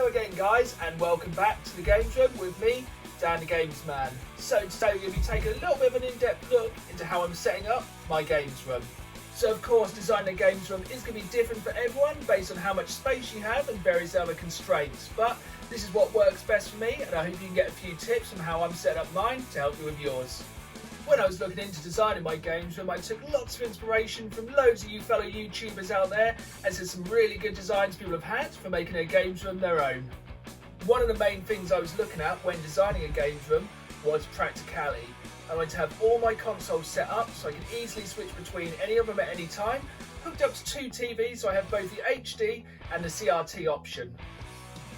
again guys, and welcome back to the Games Room with me, Dan the Games Man. So today we're going to be taking a little bit of an in-depth look into how I'm setting up my games room. So of course designing a games room is going to be different for everyone based on how much space you have and various other constraints, but this is what works best for me, and I hope you can get a few tips on how I'm setting up mine to help you with yours. When I was looking into designing my games room, I took lots of inspiration from loads of you fellow YouTubers out there, as there's some really good designs people have had for making their games room their own. One of the main things I was looking at when designing a games room was practicality. I wanted to have all my consoles set up so I could easily switch between any of them at any time, hooked up to two TVs so I have both the HD and the CRT option.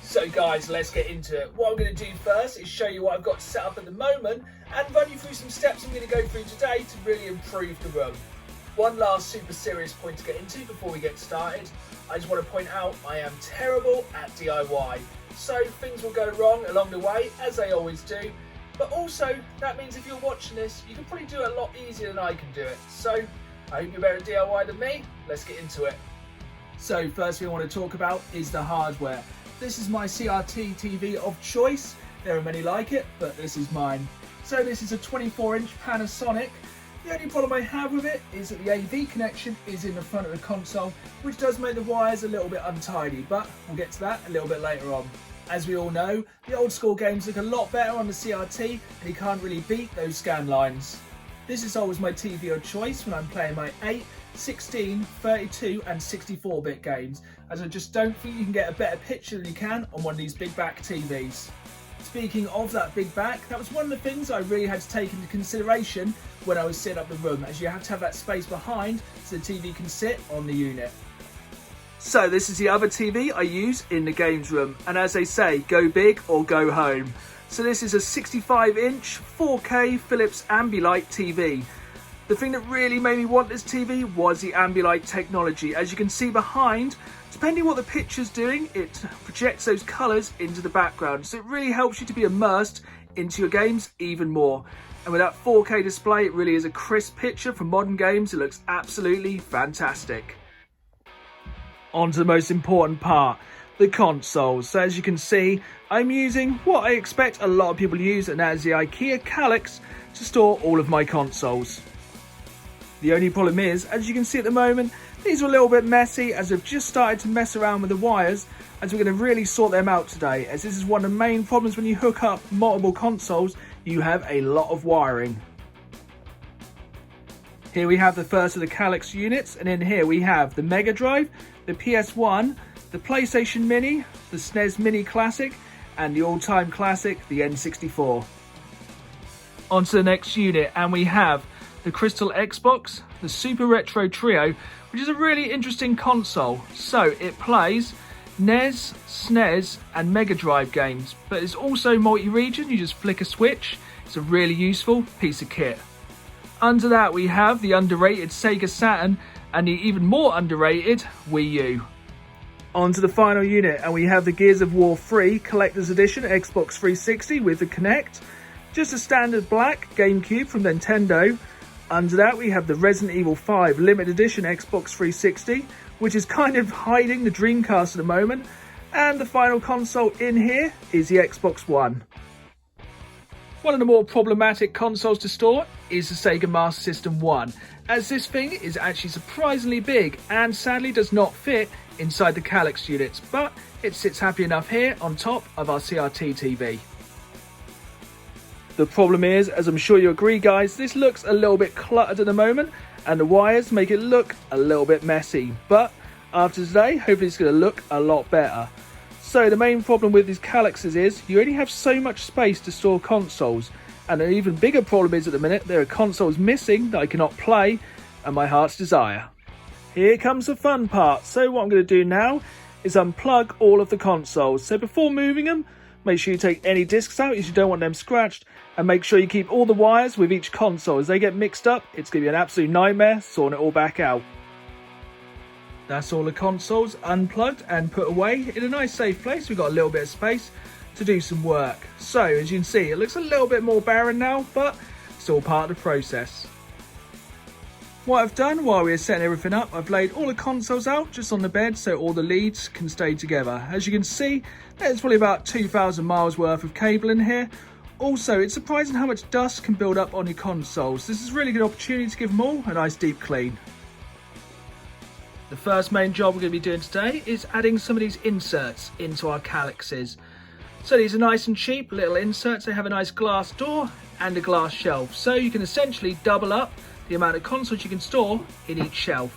So guys, let's get into it. What I'm going to do first is show you what I've got set up at the moment and run you through some steps I'm going to go through today to really improve the room. One last super serious point to get into before we get started. I just want to point out I am terrible at DIY. So things will go wrong along the way, as they always do. But also, that means if you're watching this, you can probably do it a lot easier than I can do it. So I hope you're better at DIY than me. Let's get into it. So first thing I want to talk about is the hardware. This is my CRT TV of choice. There are many like it, but this is mine. So this is a 24-inch Panasonic. The only problem I have with it is that the AV connection is in the front of the console, which does make the wires a little bit untidy, but we'll get to that a little bit later on. As we all know, the old school games look a lot better on the CRT, and you can't really beat those scan lines. This is always my TV of choice when I'm playing my 8, 16, 32 and 64-bit games, as I just don't think you can get a better picture than you can on one of these big back TVs. Speaking of that big back, that was one of the things I really had to take into consideration when I was setting up the room, as you have to have that space behind so the TV can sit on the unit. So this is the other TV I use in the games room, and as they say, go big or go home. So this is a 65-inch 4K Philips Ambilight TV. The thing that really made me want this TV was the Ambilight technology. As you can see behind, depending what the picture's doing, it projects those colours into the background. So it really helps you to be immersed into your games even more. And with that 4K display, it really is a crisp picture for modern games. It looks absolutely fantastic. On to the most important part, the consoles. So as you can see, I'm using what I expect a lot of people use, and that is the IKEA Kallax to store all of my consoles. The only problem is, as you can see at the moment, these are a little bit messy as I've just started to mess around with the wires, as we're going to really sort them out today, as this is one of the main problems when you hook up multiple consoles. You have a lot of wiring. Here we have the first of the Kallax units, and in here we have the Mega Drive, the PS1, the PlayStation Mini, the SNES Mini Classic, and the all-time classic, the N64. On to the next unit, and we have the Crystal Xbox, the Super Retro Trio, which is a really interesting console. So it plays NES, SNES and Mega Drive games, but it's also multi-region. You just flick a switch. It's a really useful piece of kit. Under that we have the underrated Sega Saturn and the even more underrated Wii U. On to the final unit, and we have the Gears of War 3 Collector's Edition Xbox 360 with the Kinect. Just a standard black GameCube from Nintendo. Under that we have the Resident Evil 5 Limited Edition Xbox 360, which is kind of hiding the Dreamcast at the moment. And the final console in here is the Xbox One. One of the more problematic consoles to store is the Sega Master System 1, as this thing is actually surprisingly big and sadly does not fit inside the Kallax units, but it sits happy enough here on top of our CRT TV. The problem is, as I'm sure you agree guys, this looks a little bit cluttered at the moment and the wires make it look a little bit messy, but after today hopefully it's going to look a lot better. So the main problem with these Kallaxes is you only have so much space to store consoles, and an even bigger problem is at the minute there are consoles missing that I cannot play and my heart's desire. Here comes the fun part. So what I'm going to do now is unplug all of the consoles. So before moving them, make sure you take any discs out as you don't want them scratched, and make sure you keep all the wires with each console. As they get mixed up, it's going to be an absolute nightmare sorting it all back out. That's all the consoles unplugged and put away in a nice safe place. We've got a little bit of space to do some work. So as you can see, it looks a little bit more barren now, but it's all part of the process. What I've done while we're setting everything up, I've laid all the consoles out just on the bed so all the leads can stay together. As you can see, there's probably about 2,000 miles worth of cable in here. Also, it's surprising how much dust can build up on your consoles. This is a really good opportunity to give them all a nice deep clean. The first main job we're going to be doing today is adding some of these inserts into our calyxes. So these are nice and cheap little inserts. They have a nice glass door and a glass shelf. So you can essentially double up the amount of consoles you can store in each shelf.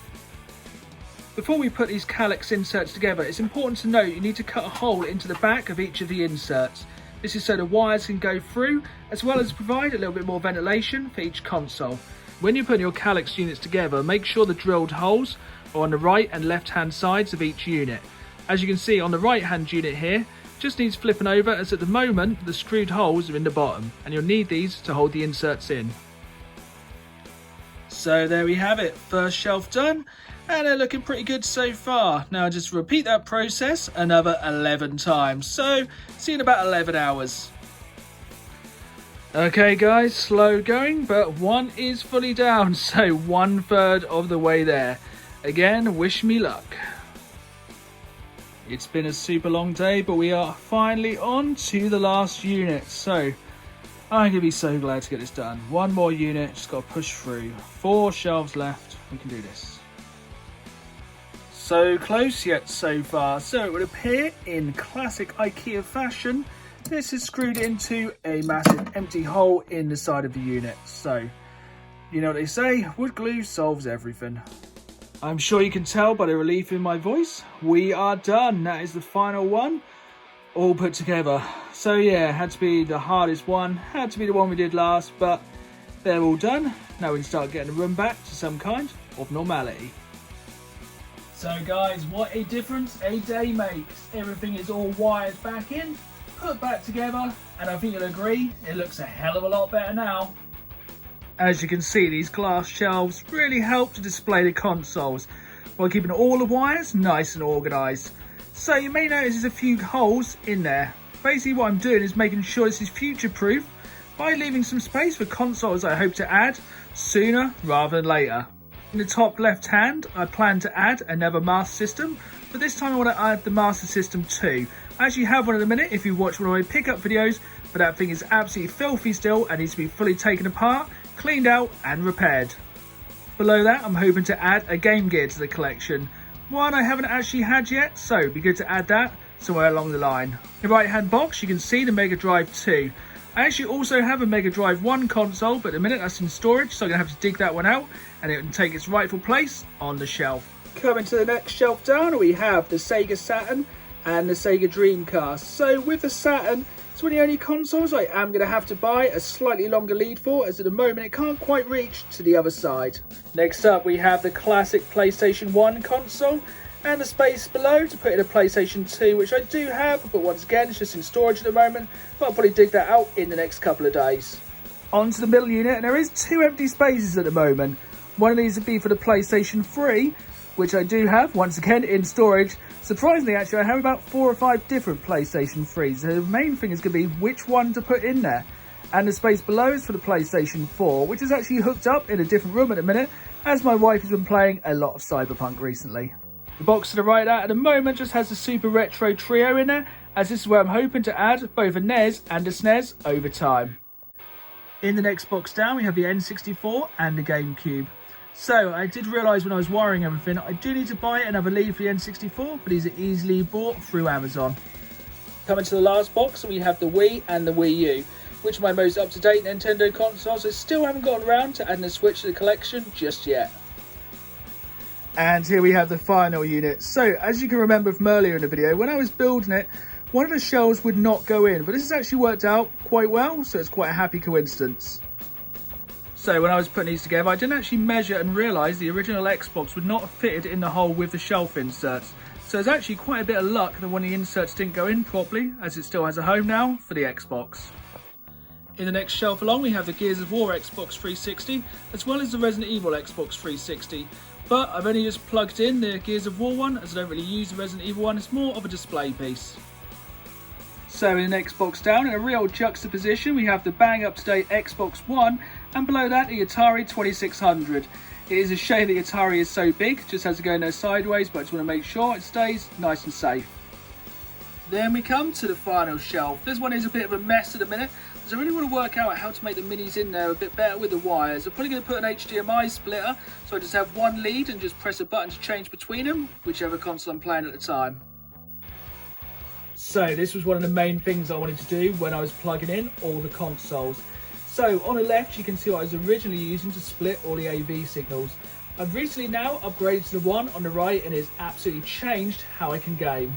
Before we put these calyx inserts together, it's important to note you need to cut a hole into the back of each of the inserts. This is so the wires can go through, as well as provide a little bit more ventilation for each console. When you're putting your calyx units together, make sure the drilled holes are on the right and left hand sides of each unit. As you can see on the right hand unit here, just needs flipping over, as at the moment the screwed holes are in the bottom and you'll need these to hold the inserts in. So there we have it, first shelf done, and they're looking pretty good so far. Now just repeat that process another 11 times, so see you in about 11 hours. Okay guys, slow going, but one is fully down, so 1/3 of the way there. Again, wish me luck. It's been a super long day, but we are finally on to the last unit, so I'm going to be so glad to get this done. One more unit, just got to push through. 4 shelves left, we can do this. So close yet so far. So it would appear in classic IKEA fashion, this is screwed into a massive empty hole in the side of the unit. So, you know what they say, wood glue solves everything. I'm sure you can tell by the relief in my voice, we are done. That is the final one, all put together. So yeah, had to be the hardest one, had to be the one we did last, but they're all done. Now we can start getting the room back to some kind of normality. So guys, what a difference a day makes. Everything is all wired back in, put back together, and I think you'll agree, it looks a hell of a lot better now. As you can see, these glass shelves really help to display the consoles while keeping all the wires nice and organised. So you may notice there's a few holes in there. Basically what I'm doing is making sure this is future proof by leaving some space for consoles I hope to add sooner rather than later. In the top left hand, I plan to add another master system, but this time I want to add the master system 2. I actually have one in a minute if you watch one of my pickup videos, but that thing is absolutely filthy still and needs to be fully taken apart, cleaned out and repaired. Below that, I'm hoping to add a game gear to the collection. One I haven't actually had yet, so it'd be good to add that somewhere along the line. In the right hand box you can see the Mega Drive 2. I actually also have a Mega Drive 1 console, but at the minute that's in storage, so I'm going to have to dig that one out and it can take its rightful place on the shelf. Coming to the next shelf down, we have the Sega Saturn and the Sega Dreamcast. So with the Saturn, it's one of the only consoles I am going to have to buy a slightly longer lead for, as at the moment it can't quite reach to the other side. Next up we have the classic PlayStation 1 console and the space below to put in a PlayStation 2, which I do have, but once again it's just in storage at the moment, but I'll probably dig that out in the next couple of days. On to the middle unit, and there is 2 empty spaces at the moment. One of these would be for the PlayStation 3, which I do have, once again, in storage. Surprisingly, actually, I have about 4 or 5 different PlayStation 3s. So the main thing is going to be which one to put in there. And the space below is for the PlayStation 4, which is actually hooked up in a different room at the minute, as my wife has been playing a lot of Cyberpunk recently. The box to the right at the moment just has the Super Retro Trio in there, as this is where I'm hoping to add both a NES and a SNES over time. In the next box down, we have the N64 and the GameCube. So I did realise when I was wiring everything, I do need to buy another lead for the N64, but these are easily bought through Amazon. Coming to the last box, we have the Wii and the Wii U, which are my most up-to-date Nintendo consoles. I still haven't gotten around to adding a Switch to the collection just yet. And here we have the final unit. So as you can remember from earlier in the video, when I was building it, one of the shelves would not go in, but this has actually worked out quite well, so it's quite a happy coincidence. So when I was putting these together, I didn't actually measure and realise the original Xbox would not have fitted in the hole with the shelf inserts. So there's actually quite a bit of luck that one of the inserts didn't go in properly, as it still has a home now for the Xbox. In the next shelf along, we have the Gears of War Xbox 360, as well as the Resident Evil Xbox 360. But I've only just plugged in the Gears of War one, as I don't really use the Resident Evil one, it's more of a display piece. So in the next box down, in a real juxtaposition, we have the bang up to date Xbox One, and below that the Atari 2600. It is a shame the Atari is so big, just has to go in there sideways, but I just want to make sure it stays nice and safe. Then we come to the final shelf. This one is a bit of a mess at the minute, because I really want to work out how to make the minis in there a bit better with the wires. I'm probably going to put an HDMI splitter, so I just have one lead and just press a button to change between them, whichever console I'm playing at the time. So this was one of the main things I wanted to do when I was plugging in all the consoles. So on the left you can see what I was originally using to split all the AV signals. I've recently now upgraded to the one on the right and it's absolutely changed how I can game.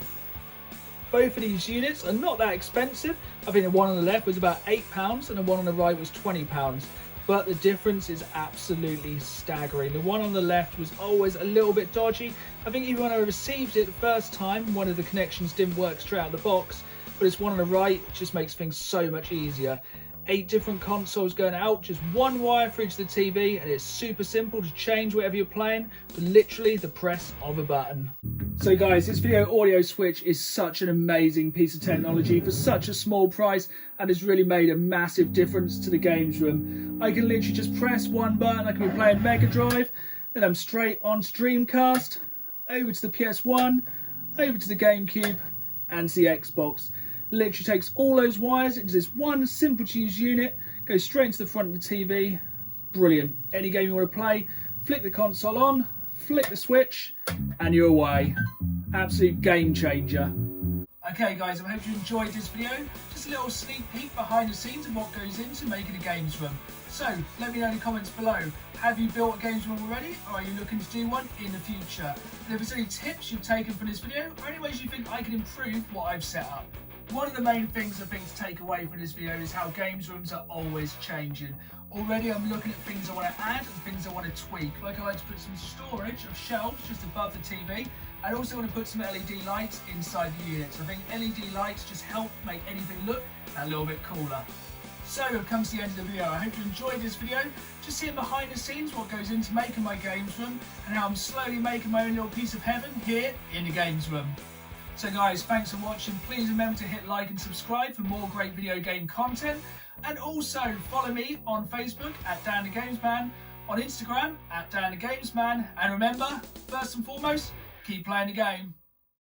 Both of these units are not that expensive. I think the one on the left was about £8 and the one on the right was £20. But the difference is absolutely staggering. The one on the left was always a little bit dodgy. I think even when I received it the first time, one of the connections didn't work straight out of the box. But this one on the right just makes things so much easier. 8 different consoles going out, just one wire for each of the TV, and it's super simple to change whatever you're playing with literally the press of a button. So guys, this video audio switch is such an amazing piece of technology for such a small price and has really made a massive difference to the games room. I can literally just press one button, I can be playing Mega Drive, then I'm straight on to Dreamcast, over to the PS1, over to the GameCube and to the Xbox. Literally takes all those wires into this one simple to use unit, goes straight into the front of the TV. Brilliant. Any game you want to play, flick the console on, flick the switch, and you're away. Absolute game changer. Okay guys, I hope you enjoyed this video. Just a little sneak peek behind the scenes of what goes into making a games room. So let me know in the comments below, have you built a games room already, or are you looking to do one in the future? And if there's any tips you've taken from this video, or any ways you think I can improve what I've set up. One of the main things I think to take away from this video is how games rooms are always changing. Already I'm looking at things I want to add and things I want to tweak. Like I like to put some storage of shelves just above the TV. I also want to put some LED lights inside the units. I think LED lights just help make anything look a little bit cooler. So it comes to the end of the video. I hope you enjoyed this video. Just seeing behind the scenes what goes into making my games room and how I'm slowly making my own little piece of heaven here in the games room. So guys, thanks for watching. Please remember to hit like and subscribe for more great video game content. And also follow me on Facebook at Dan the Games Man, on Instagram at Dan the Games Man. And remember, first and foremost, keep playing the game.